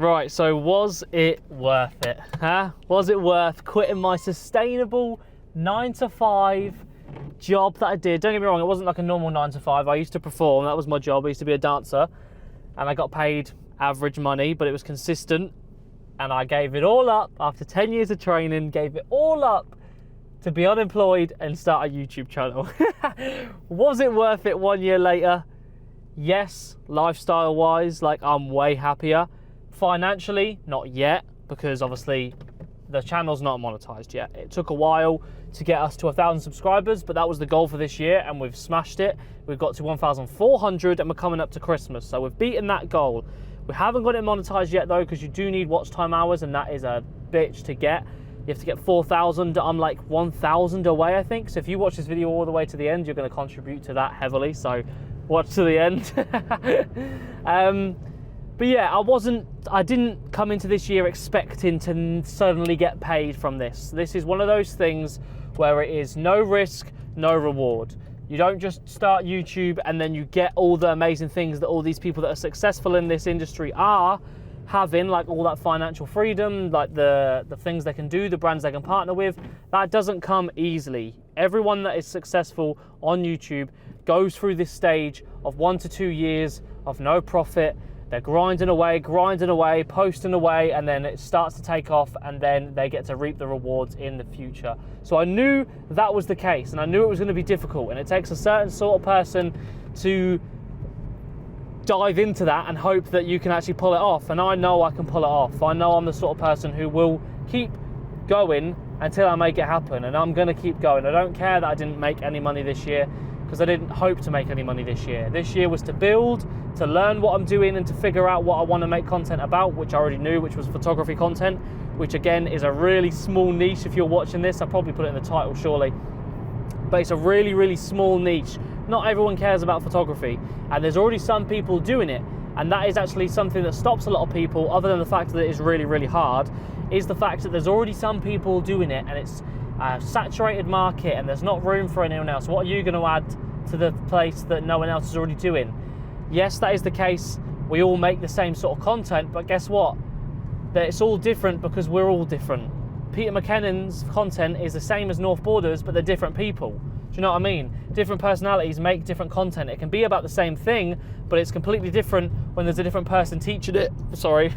Right, so was it worth it? Huh? Was it worth quitting my sustainable 9 to 5 job that I did? Don't get me wrong, it wasn't like a normal 9 to 5. I used to perform, that was my job. I used to be a dancer and I got paid average money, but it was consistent. And I gave it all up after 10 years of training, gave it all up to be unemployed and start a YouTube channel. Was it worth it 1 year later? Yes, lifestyle wise, like I'm way happier. Financially, not yet, because obviously the channel's not monetized yet. It took a while to get us to 1,000 subscribers, but that was the goal for this year and we've smashed it. We've got to 1,400 and we're coming up to Christmas. So we've beaten that goal. We haven't got it monetized yet though, because you do need watch time hours and that is a bitch to get. You have to get 4,000. I'm like 1,000 away, I think. So if you watch this video all the way to the end, you're going to contribute to that heavily. So watch to the end. But yeah, I didn't come into this year expecting to suddenly get paid from this. This is one of those things where it is no risk, no reward. You don't just start YouTube and then you get all the amazing things that all these people that are successful in this industry are having, like all that financial freedom, like the things they can do, the brands they can partner with. That doesn't come easily. Everyone that is successful on YouTube goes through this stage of 1 to 2 years of no profit. They're grinding away, posting away, and then it starts to take off and then they get to reap the rewards in the future. So I knew that was the case and I knew it was going to be difficult, and it takes a certain sort of person to dive into that and hope that you can actually pull it off. And I know I can pull it off. I know I'm the sort of person who will keep going until I make it happen, and I'm going to keep going. I don't care that I didn't make any money this year, because I didn't hope to make any money this year. This year was to build, to learn what I'm doing and to figure out what I want to make content about, which I already knew, which was photography content, which again is a really small niche. If you're watching this, I'll probably put it in the title surely, but it's a really, really small niche. Not everyone cares about photography, and there's already some people doing it, and that is actually something that stops a lot of people, other than the fact that it is really, really hard, is the fact that there's already some people doing it and it's a saturated market and there's not room for anyone else. What are you going to add to the place that no one else is already doing? Yes, that is the case. We all make the same sort of content, but guess what? That it's all different because we're all different. Peter McKinnon's content is the same as North Borders, but they're different people. Do you know what I mean? Different personalities make different content. It can be about the same thing, but it's completely different when there's a different person teaching it. Sorry.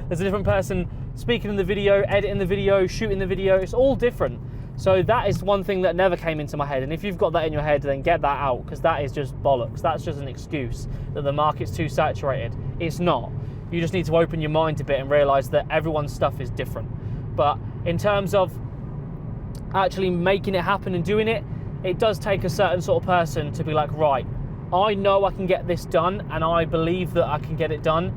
There's a different person speaking in the video, editing the video, shooting the video. It's all different. So that is one thing that never came into my head. And if you've got that in your head, then get that out, because that is just bollocks. That's just an excuse that the market's too saturated. It's not. You just need to open your mind a bit and realize that everyone's stuff is different. But in terms of actually making it happen and doing it, it does take a certain sort of person to be like, right, I know I can get this done and I believe that I can get it done.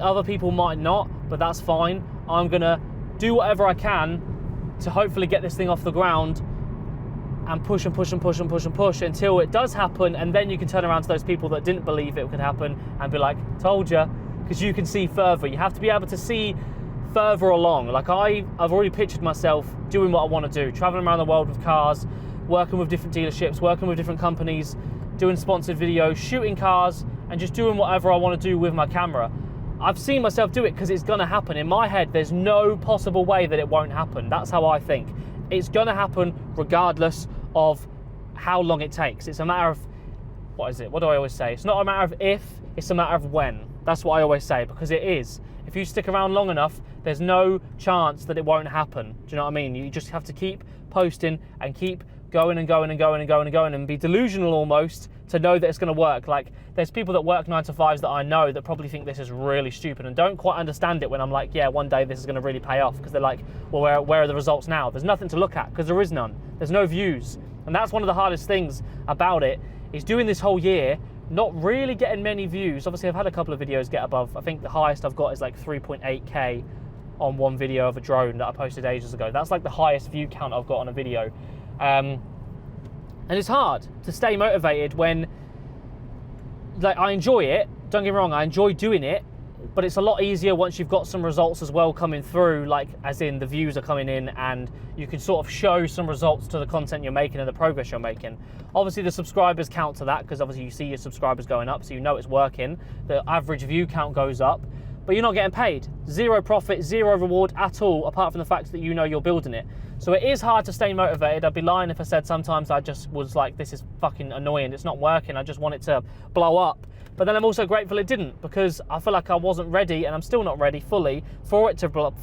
Other people might not, but that's fine. I'm gonna do whatever I can to hopefully get this thing off the ground and push and push and push and push and push until it does happen, and then you can turn around to those people that didn't believe it could happen and be like, told you, because you can see further. You have to be able to see further along. Like I've already pictured myself doing what I want to do, traveling around the world with cars, working with different dealerships, working with different companies, doing sponsored videos, shooting cars, and just doing whatever I want to do with my camera. I've seen myself do it because it's going to happen. In my head, there's no possible way that it won't happen. That's how I think. It's going to happen regardless of how long it takes. It's a matter of, what do I always say? It's not a matter of if, it's a matter of when. That's what I always say, because it is. If you stick around long enough, there's no chance that it won't happen. Do you know what I mean? You just have to keep posting and keep going and going and going and going and going and be delusional almost to know that it's going to work. Like there's people that work 9 to 5s that I know that probably think this is really stupid and don't quite understand it when I'm like, yeah, one day this is going to really pay off, because they're like, well, where are the results now? There's nothing to look at because there is none. There's no views. And that's one of the hardest things about it, is doing this whole year, not really getting many views. Obviously I've had a couple of videos get above, I think the highest I've got is like 3.8k on one video of a drone that I posted ages ago. That's like the highest view count I've got on a video. And it's hard to stay motivated when, like, I enjoy it, don't get me wrong, I enjoy doing it, but it's a lot easier once you've got some results as well coming through, like as in the views are coming in and you can sort of show some results to the content you're making and the progress you're making. Obviously the subscribers count to that, because obviously you see your subscribers going up, so you know it's working. The average view count goes up, but you're not getting paid. Zero profit, zero reward at all, apart from the fact that you know you're building it. So it is hard to stay motivated. I'd be lying if I said sometimes I just was like, this is fucking annoying, it's not working, I just want it to blow up. But then I'm also grateful it didn't, because I feel like I wasn't ready, and I'm still not ready fully for it to blow up.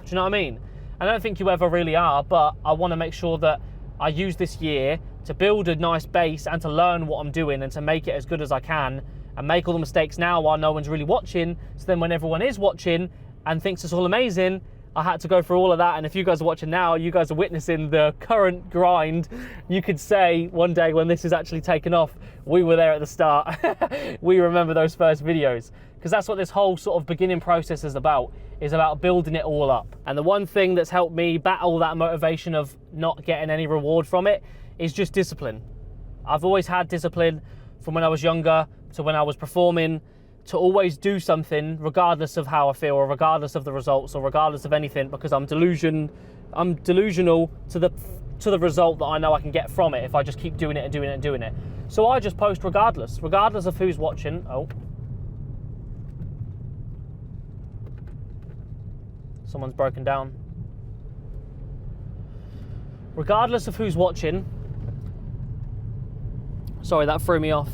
Do you know what I mean? I don't think you ever really are, but I want to make sure that I use this year to build a nice base and to learn what I'm doing and to make it as good as I can, and make all the mistakes now while no one's really watching, so then when everyone is watching and thinks it's all amazing, I had to go through all of that. And if you guys are watching now, you guys are witnessing the current grind. You could say one day when this is actually taken off, we were there at the start. We remember those first videos, because that's what this whole sort of beginning process is about building it all up. And the one thing that's helped me battle that motivation of not getting any reward from it is just discipline. I've always had discipline from when I was younger to when I was performing, to always do something regardless of how I feel, or regardless of the results, or regardless of anything, because I'm delusional to the result that I know I can get from it if I just keep doing it and doing it and doing it. So I just post regardless of who's watching. Oh, someone's broken down. Regardless of who's watching, sorry, that threw me off.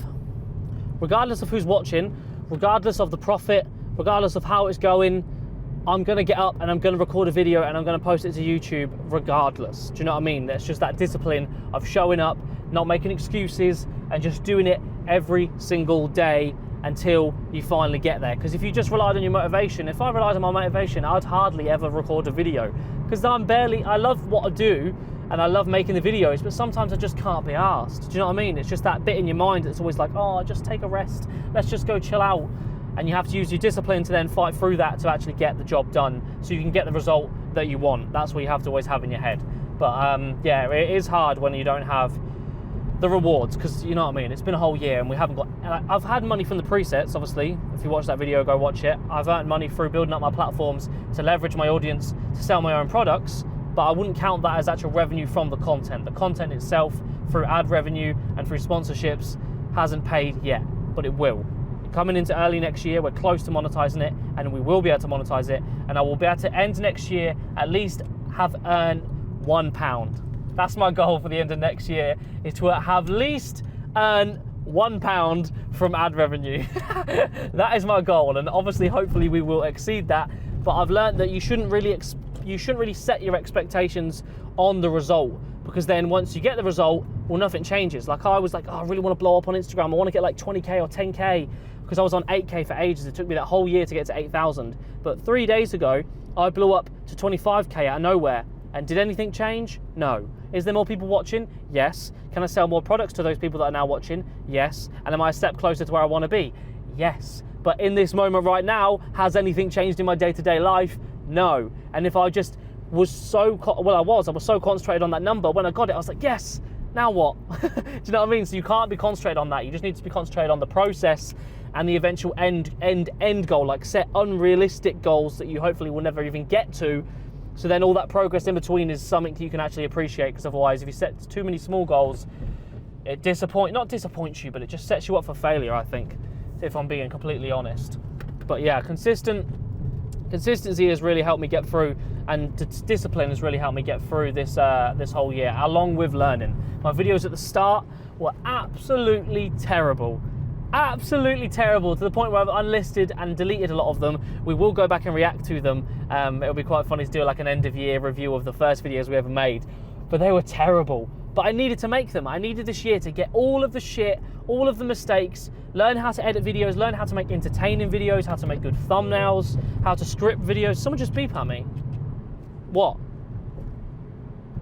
Regardless of who's watching, regardless of the profit, regardless of how it's going, I'm gonna get up and I'm gonna record a video and I'm gonna post it to YouTube regardless. Do you know what I mean? That's just that discipline of showing up, not making excuses, and just doing it every single day until you finally get there. Because if you just relied on your motivation, if I relied on my motivation, I'd hardly ever record a video. Because I love what I do and I love making the videos, but sometimes I just can't be arsed. Do you know what I mean? It's just that bit in your mind that's always like, oh, just take a rest, let's just go chill out. And you have to use your discipline to then fight through that to actually get the job done, so you can get the result that you want. That's what you have to always have in your head. But yeah, it is hard when you don't have the rewards, because you know what I mean, it's been a whole year and we haven't got, I've had money from the presets, obviously. If you watch that video, go watch it. I've earned money through building up my platforms to leverage my audience to sell my own products, but I wouldn't count that as actual revenue from the content. The content itself, through ad revenue and through sponsorships, hasn't paid yet, but it will. Coming into early next year, we're close to monetizing it, and we will be able to monetize it, and I will be able to end next year at least have earned £1. That's my goal for the end of next year, is to have at least earn £1 from ad revenue. That is my goal, and obviously, hopefully, we will exceed that. But I've learned that you shouldn't really set your expectations on the result, because then once you get the result, well, nothing changes. Like I was like, oh, I really want to blow up on Instagram. I want to get like 20K or 10K, because I was on 8K for ages. It took me that whole year to get to 8,000. But 3 days ago, I blew up to 25K out of nowhere. And did anything change? No. Is there more people watching? Yes. Can I sell more products to those people that are now watching? Yes. And am I a step closer to where I want to be? Yes. But in this moment right now, has anything changed in my day-to-day life? No. And if I just was so, I was so concentrated on that number, when I got it, I was like, yes, now what? Do you know what I mean? So you can't be concentrated on that. You just need to be concentrated on the process and the eventual end goal. Like, set unrealistic goals that you hopefully will never even get to. So then all that progress in between is something that you can actually appreciate, because otherwise if you set too many small goals, it not disappoints you, but it just sets you up for failure, I think, if I'm being completely honest. But yeah, consistency has really helped me get through, and discipline has really helped me get through this whole year, along with learning. My videos at the start were absolutely terrible. Absolutely terrible, to the point where I've unlisted and deleted a lot of them. We will go back and react to them. It'll be quite funny to do like an end of year review of the first videos we ever made, but they were terrible. But I needed to make them. I needed this year to get all of the shit, all of the mistakes, learn how to edit videos, learn how to make entertaining videos, how to make good thumbnails, how to script videos. Someone just beep at me. What?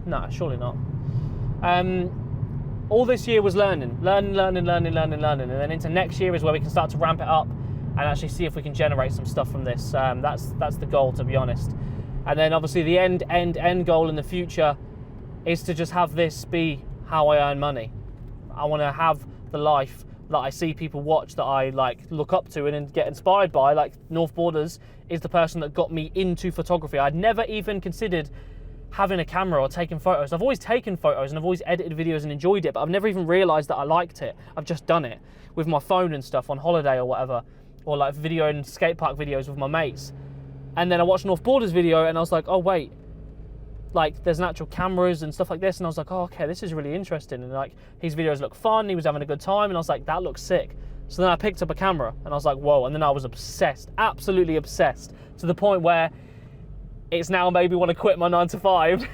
No, surely not. All this year was learning, and then into next year is where we can start to ramp it up and actually see if we can generate some stuff from this. That's the goal, to be honest. And then obviously the end goal in the future is to just have this be how I earn money. I want to have the life that I see people watch, that I like look up to and get inspired by. Like North Borders is the person that got me into photography. I'd never even considered having a camera or taking photos. I've always taken photos and I've always edited videos and enjoyed it, but I've never even realized that I liked it. I've just done it with my phone and stuff on holiday or whatever, or like video and skate park videos with my mates. And then I watched North Borders video and I was like, oh wait, like there's natural cameras and stuff like this. And I was like, oh, okay, this is really interesting. And like his videos look fun, he was having a good time. And I was like, that looks sick. So then I picked up a camera and I was like, whoa. And then I was obsessed, absolutely obsessed, to the point where it's now made me want to quit my 9 to 5.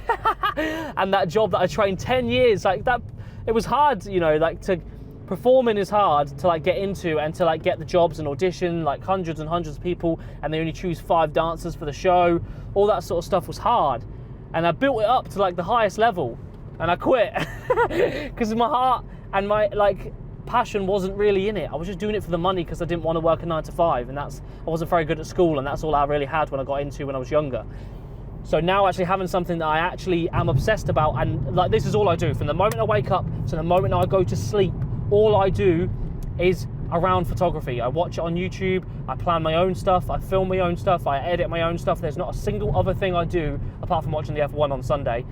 And that job that I trained 10 years, like that, it was hard, you know, like to performing is hard to like get into and to like get the jobs and audition, like hundreds and hundreds of people, and they only choose 5 dancers for the show. All that sort of stuff was hard. And I built it up to like the highest level and I quit because my heart and my like passion wasn't really in it. I was just doing it for the money because I didn't want to work a 9 to 5, and I wasn't very good at school, and that's all I really had when I got into when I was younger. So now actually having something that I actually am obsessed about, and like this is all I do from the moment I wake up to the moment I go to sleep. All I do is around photography. I watch it on YouTube, I plan my own stuff, I film my own stuff, I edit my own stuff. There's not a single other thing I do apart from watching the F1 on Sunday.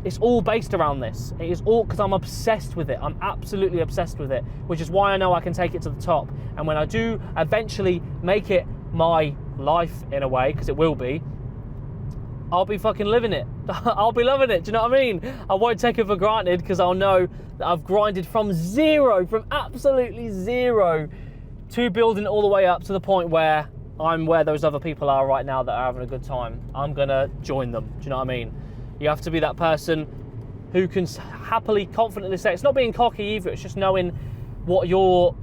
It's all based around this. It is all because I'm obsessed with it. I'm absolutely obsessed with it, which is why I know I can take it to the top. And when I do eventually make it my life in a way, because it will be, I'll be fucking living it. I'll be loving it. Do you know what I mean? I won't take it for granted because I'll know that I've grinded from absolutely zero to building it all the way up to the point where I'm where those other people are right now that are having a good time. I'm gonna join them. Do you know what I mean? You have to be that person who can happily, confidently say, it's not being cocky either, it's just knowing what you're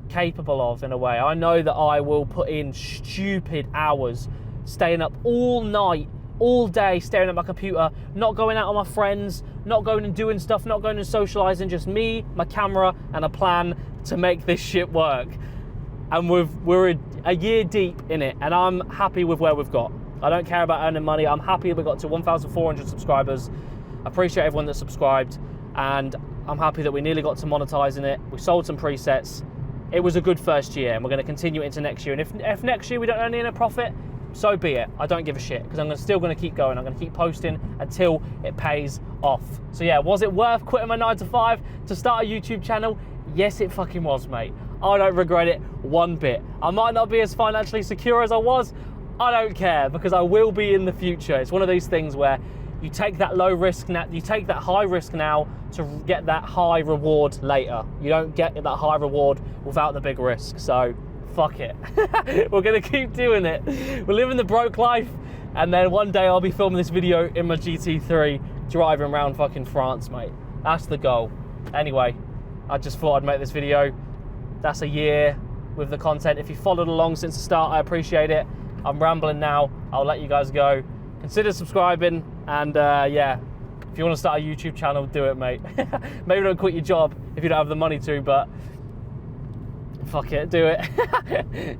capable of in a way. I know that I will put in stupid hours, staying up all night, all day, staring at my computer, not going out with my friends, not going and doing stuff, not going and socialising, just me, my camera, and a plan to make this shit work. And we're a year deep in it, and I'm happy with where we've got. I don't care about earning money. I'm happy we got to 1,400 subscribers. I appreciate everyone that subscribed, and I'm happy that we nearly got to monetizing it. We sold some presets. It was a good first year, and we're going to continue it into next year. And if next year we don't earn any profit, so be it. I don't give a shit, because I'm still going to keep going. I'm going to keep posting until it pays off. So yeah, was it worth quitting my 9 to 5 to start a YouTube channel? Yes, it fucking was, mate. I don't regret it one bit. I might not be as financially secure as I was. I don't care, because I will be in the future. It's one of these things where you take that low risk now, you take that high risk now to get that high reward later. You don't get that high reward without the big risk. So fuck it. We're gonna keep doing it. We're living the broke life, and then one day I'll be filming this video in my GT3 driving around fucking France, mate. That's the goal. Anyway, I just thought I'd make this video. That's a year with the content. If you followed along since the start, I appreciate it. I'm rambling now. I'll let you guys go. Consider subscribing, and yeah, if you want to start a YouTube channel, do it, mate. Maybe don't quit your job if you don't have the money to, but fuck it, do it.